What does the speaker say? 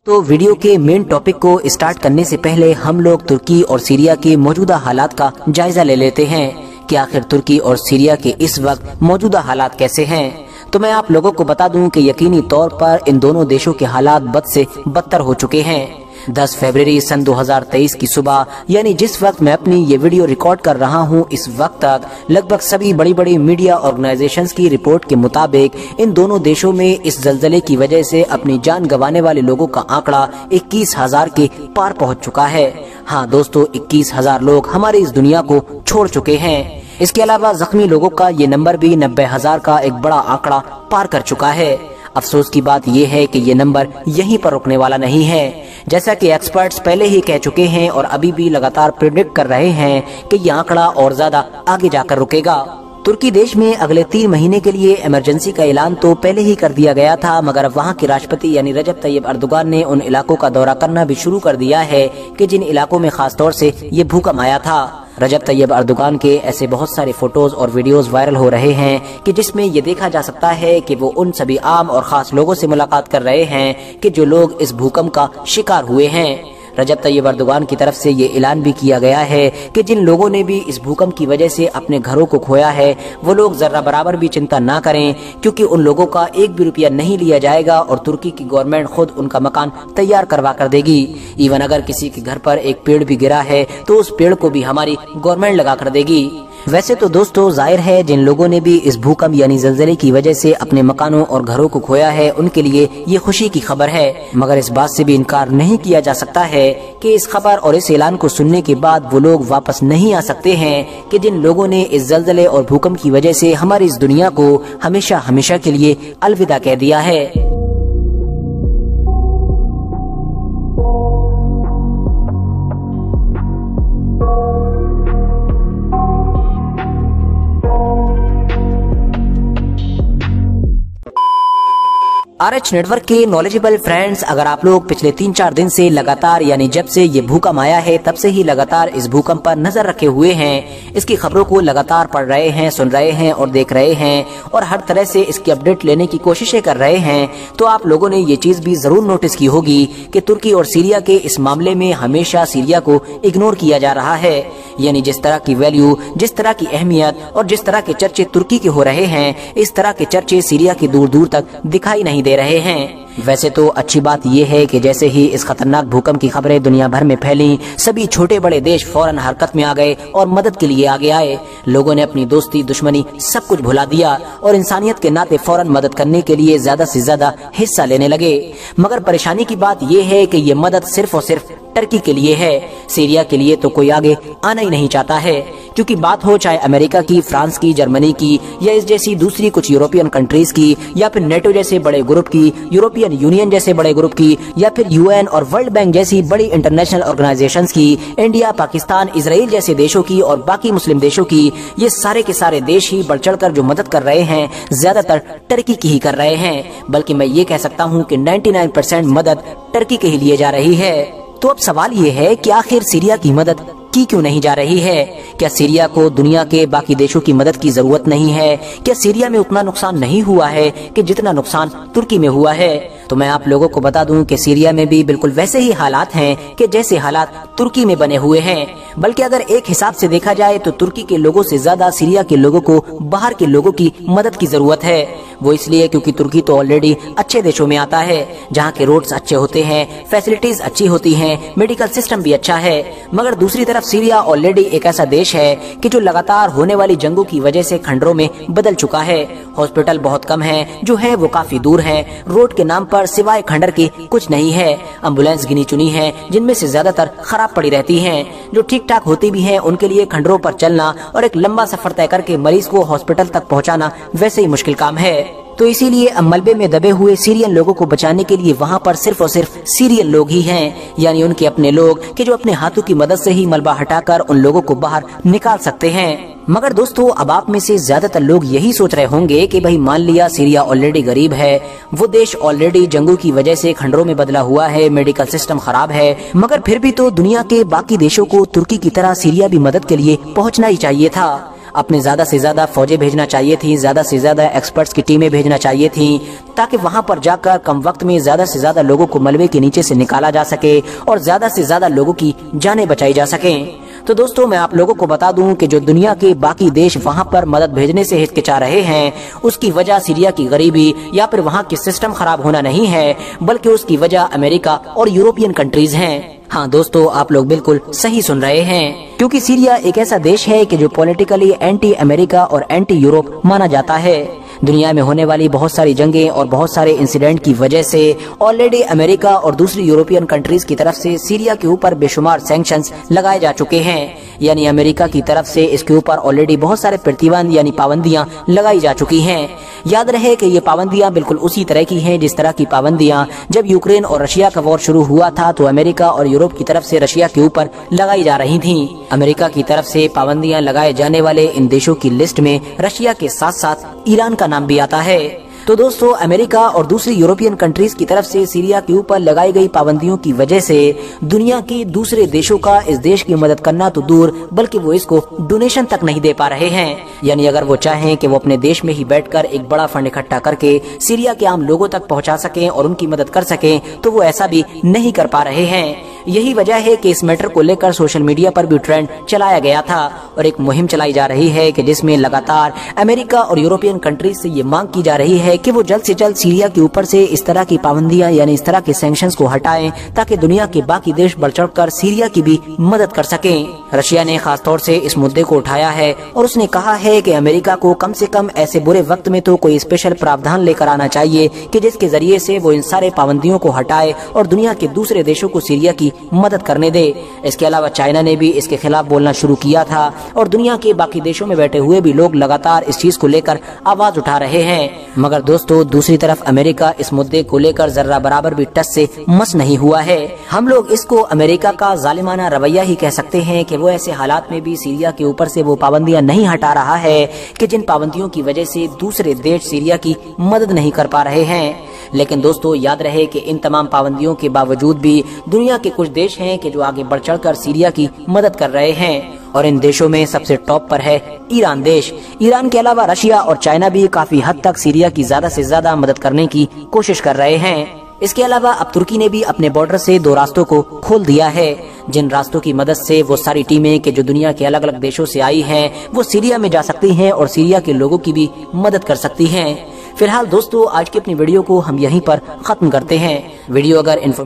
तो वीडियो के main topic को स्टार्ट करने से पहले हम लोग तुर्की और सीरिया के मौजूदा हालात का जायजा ले लेते हैं कि आखिर तुर्की और सीरिया के इस वक्त मौजूदा हालात कैसे हैं। तो मैं आप लोगों को बता दूं कि यकीनी तौर पर इन दोनों देशों के हालात बद से बदतर हो चुके हैं। 10 फरवरी सन 2023 की सुबह यानी जिस वक्त मैं अपनी ये वीडियो रिकॉर्ड कर रहा हूँ, इस वक्त तक लगभग सभी बड़ी बड़ी मीडिया ऑर्गेनाइजेशंस की रिपोर्ट के मुताबिक इन दोनों देशों में इस जलजले की वजह से अपनी जान गंवाने वाले लोगों का आंकड़ा 21,000 के पार पहुँच चुका है। हाँ दोस्तों, 21,000 लोग हमारी इस दुनिया को छोड़ चुके हैं। इसके अलावा जख्मी लोगों का ये नंबर भी 90,000 का एक बड़ा आंकड़ा पार कर चुका है। अफसोस की बात यह है कि ये नंबर यहीं पर रुकने वाला नहीं है। जैसा कि एक्सपर्ट्स पहले ही कह चुके हैं और अभी भी लगातार प्रेडिक्ट कर रहे हैं कि यह आंकड़ा और ज्यादा आगे जाकर रुकेगा। तुर्की देश में अगले 3 महीने के लिए इमरजेंसी का ऐलान तो पहले ही कर दिया गया था, मगर अब वहाँ के राष्ट्रपति यानी रजब तैयब अर्दोगान ने उन इलाकों का दौरा करना भी शुरू कर दिया है कि जिन इलाकों में खास तौर से ये भूकंप आया था। रजब तैयब अर्दोगान के ऐसे बहुत सारे फोटोज और वीडियोस वायरल हो रहे हैं कि जिसमें ये देखा जा सकता है कि वो उन सभी आम और खास लोगों से मुलाकात कर रहे हैं कि जो लोग इस भूकंप का शिकार हुए हैं। रजब तैयब अर्दोगान की तरफ से ये ऐलान भी किया गया है कि जिन लोगों ने भी इस भूकंप की वजह से अपने घरों को खोया है, वो लोग जर्रा बराबर भी चिंता ना करें, क्योंकि उन लोगों का एक भी रुपया नहीं लिया जाएगा और तुर्की की गवर्नमेंट खुद उनका मकान तैयार करवा कर देगी। इवन अगर किसी के घर पर एक पेड़ भी गिरा है तो उस पेड़ को भी हमारी गवर्नमेंट लगा कर देगी। वैसे तो दोस्तों जाहिर है जिन लोगों ने भी इस भूकंप यानी जलजले की वजह से अपने मकानों और घरों को खोया है, उनके लिए ये खुशी की खबर है, मगर इस बात से भी इनकार नहीं किया जा सकता है कि इस खबर और इस ऐलान को सुनने के बाद वो लोग वापस नहीं आ सकते हैं कि जिन लोगों ने इस जलजले और भूकंप की वजह से हमारी इस दुनिया को हमेशा हमेशा के लिए अलविदा कह दिया है। RH नेटवर्क के नॉलेजेबल फ्रेंड्स, अगर आप लोग पिछले 3-4 दिन से लगातार यानी जब से ये भूकंप आया है तब से ही लगातार इस भूकंप पर नजर रखे हुए हैं, इसकी खबरों को लगातार पढ़ रहे हैं, सुन रहे हैं और देख रहे हैं और हर तरह से इसकी अपडेट लेने की कोशिशें कर रहे हैं, तो आप लोगों ने ये चीज भी जरूर नोटिस की होगी कि तुर्की और सीरिया के इस मामले में हमेशा सीरिया को इग्नोर किया जा रहा है। यानी जिस तरह की वैल्यू, जिस तरह की अहमियत और जिस तरह के चर्चे तुर्की के हो रहे हैं, इस तरह के चर्चे सीरिया के दूर दूर तक दिखाई नहीं दे रहे हैं। वैसे तो अच्छी बात यह है कि जैसे ही इस खतरनाक भूकंप की खबरें दुनिया भर में फैली, सभी छोटे बड़े देश फौरन हरकत में आ गए और मदद के लिए आगे आए। लोगों ने अपनी दोस्ती दुश्मनी सब कुछ भुला दिया और इंसानियत के नाते फौरन मदद करने के लिए ज्यादा से ज्यादा हिस्सा लेने लगे। मगर परेशानी की बात यह है कि ये मदद सिर्फ और सिर्फ टर्की के लिए है, सीरिया के लिए तो कोई आगे आना ही नहीं चाहता है। क्योंकि बात हो चाहे अमेरिका की, फ्रांस की, जर्मनी की या इस जैसी दूसरी कुछ यूरोपियन कंट्रीज की, या फिर नेटो जैसे बड़े ग्रुप की, यूरोपियन यूनियन जैसे बड़े ग्रुप की, या फिर UN और वर्ल्ड बैंक जैसी बड़ी इंटरनेशनल ऑर्गेनाइजेशंस की, इंडिया, पाकिस्तान, इजराइल जैसे देशों की और बाकी मुस्लिम देशों की, ये सारे के सारे देश ही बढ़ चढ़ कर जो मदद कर रहे हैं ज्यादातर टर्की की ही कर रहे हैं। बल्कि मैं ये कह सकता हूँ कि 99% मदद टर्की के ही लिए जा रही है। तो अब सवाल ये है कि आखिर सीरिया की मदद की क्यों नहीं जा रही है? क्या सीरिया को दुनिया के बाकी देशों की मदद की जरूरत नहीं है? क्या सीरिया में उतना नुकसान नहीं हुआ है कि जितना नुकसान तुर्की में हुआ है? तो मैं आप लोगों को बता दूं कि सीरिया में भी बिल्कुल वैसे ही हालात हैं कि जैसे हालात तुर्की में बने हुए हैं। बल्कि अगर एक हिसाब से देखा जाए तो तुर्की के लोगों से ज्यादा सीरिया के लोगों को बाहर के लोगों की मदद की जरूरत है। वो इसलिए क्योंकि तुर्की तो ऑलरेडी अच्छे देशों में आता है, जहाँ के रोड्स अच्छे होते हैं, फैसिलिटीज अच्छी होती हैं, मेडिकल सिस्टम भी अच्छा है। मगर दूसरी तरफ सीरिया ऑलरेडी एक ऐसा देश है कि जो लगातार होने वाली जंगों की वजह से खंडरों में बदल चुका है। हॉस्पिटल बहुत कम है, जो है वो काफी दूर है, रोड के नाम पर सिवाय खंडर के कुछ नहीं है, एम्बुलेंस गिनी चुनी है जिनमें से ज्यादातर खराब पड़ी रहती हैं, जो ठीक ठाक होती भी हैं उनके लिए खंडरों पर चलना और एक लंबा सफर तय करके मरीज को हॉस्पिटल तक पहुंचाना वैसे ही मुश्किल काम है। तो इसीलिए अब मलबे में दबे हुए सीरियन लोगों को बचाने के लिए वहाँ पर सिर्फ और सिर्फ सीरियन लोग ही हैं, यानी उनके अपने लोग कि जो अपने हाथों की मदद से ही मलबा हटाकर उन लोगों को बाहर निकाल सकते हैं। मगर दोस्तों, अब आप में से ज्यादातर लोग यही सोच रहे होंगे कि भाई मान लिया सीरिया ऑलरेडी गरीब है, वो देश ऑलरेडी जंगों की वजह से खंडरों में बदला हुआ है, मेडिकल सिस्टम खराब है, मगर फिर भी तो दुनिया के बाकी देशों को तुर्की की तरह सीरिया भी मदद के लिए पहुँचना ही चाहिए था। अपने ज्यादा से ज्यादा फौजें भेजना चाहिए थी, ज्यादा से ज्यादा एक्सपर्ट्स की टीमें भेजना चाहिए थी, ताकि वहां पर जाकर कम वक्त में ज्यादा से ज्यादा लोगों को मलबे के नीचे से निकाला जा सके और ज्यादा से ज्यादा लोगों की जानें बचाई जा सके। तो दोस्तों, मैं आप लोगों को बता दूं कि जो दुनिया के बाकी देश वहां पर मदद भेजने से हिचकिचा रहे हैं, उसकी वजह सीरिया की गरीबी या फिर वहां की सिस्टम खराब होना नहीं है, बल्कि उसकी वजह अमेरिका और यूरोपियन कंट्रीज हैं। हाँ दोस्तों, आप लोग बिल्कुल सही सुन रहे हैं, क्योंकि सीरिया एक ऐसा देश है कि जो पॉलिटिकली एंटी अमेरिका और एंटी यूरोप माना जाता है। दुनिया में होने वाली बहुत सारी जंगें और बहुत सारे इंसिडेंट की वजह से ऑलरेडी अमेरिका और दूसरी यूरोपियन कंट्रीज की तरफ से सीरिया के ऊपर बेशुमार सैंक्शंस लगाए जा चुके हैं। यानी अमेरिका की तरफ से इसके ऊपर ऑलरेडी बहुत सारे प्रतिबंध यानी पाबंदियां लगाई जा चुकी हैं। याद रहे कि ये पाबंदियां बिल्कुल उसी तरह की हैं जिस तरह की पाबंदियां जब यूक्रेन और रशिया का वॉर शुरू हुआ था तो अमेरिका और यूरोप की तरफ से रशिया के ऊपर लगाई जा रही थी। अमेरिका की तरफ से पाबंदियां लगाए जाने वाले इन देशों की लिस्ट में रशिया के साथ साथ ईरान का नाम भी आता है। तो दोस्तों, अमेरिका और दूसरी यूरोपियन कंट्रीज की तरफ से सीरिया के ऊपर लगाई गई पाबंदियों की वजह से दुनिया के दूसरे देशों का इस देश की मदद करना तो दूर, बल्कि वो इसको डोनेशन तक नहीं दे पा रहे हैं। यानी अगर वो चाहें कि वो अपने देश में ही बैठकर एक बड़ा फंड इकट्ठा करके सीरिया के आम लोगों तक पहुंचा सकें और उनकी मदद कर सकें, तो वो ऐसा भी नहीं कर पा रहे हैं। यही वजह है कि इस मैटर को लेकर सोशल मीडिया पर भी ट्रेंड चलाया गया था और एक मुहिम चलाई जा रही है कि जिसमें लगातार अमेरिका और यूरोपियन कंट्रीज से ये मांग की जा रही है कि वो जल्द से जल्द सीरिया के ऊपर से इस तरह की पाबंदियां यानी इस तरह के सैंक्शंस को हटाएं, ताकि दुनिया के बाकी देश बढ़ चढ़कर सीरिया की भी मदद कर सकें। रशिया ने खास तौर से इस मुद्दे को उठाया है और उसने कहा है कि अमेरिका को कम से कम ऐसे बुरे वक्त में तो कोई स्पेशल प्रावधान लेकर आना चाहिए कि जिसके जरिए से वो इन सारे पाबंदियों को हटाए और दुनिया के दूसरे देशों को सीरिया की मदद करने दे। इसके अलावा चाइना ने भी इसके खिलाफ बोलना शुरू किया था और दुनिया के बाकी देशों में बैठे हुए भी लोग लगातार इस चीज को लेकर आवाज उठा रहे हैं। मगर दोस्तों, दूसरी तरफ अमेरिका इस मुद्दे को लेकर जर्रा बराबर भी टस से मस नहीं हुआ है। हम लोग इसको अमेरिका का जालिमाना रवैया ही कह सकते हैं कि वो ऐसे हालात में भी सीरिया के ऊपर से वो पाबंदियां नहीं हटा रहा है कि जिन पाबंदियों की वजह से दूसरे देश सीरिया की मदद नहीं कर पा रहे हैं। लेकिन दोस्तों, याद रहे कि इन तमाम पाबंदियों के बावजूद भी दुनिया के कुछ देश हैं कि जो आगे बढ़ चढ़कर सीरिया की मदद कर रहे हैं और इन देशों में सबसे टॉप पर है ईरान देश। ईरान के अलावा रशिया और चाइना भी काफी हद तक सीरिया की ज्यादा से ज्यादा मदद करने की कोशिश कर रहे हैं। इसके अलावा अब तुर्की ने भी अपने बॉर्डर से 2 रास्तों को खोल दिया है, जिन रास्तों की मदद से वो सारी टीमें कि जो दुनिया के अलग अलग देशों से आई हैं वो सीरिया में जा सकती हैं और सीरिया के लोगों की भी मदद कर सकती हैं। फिलहाल दोस्तों, आज की अपनी वीडियो को हम यहीं पर खत्म करते हैं। वीडियो अगर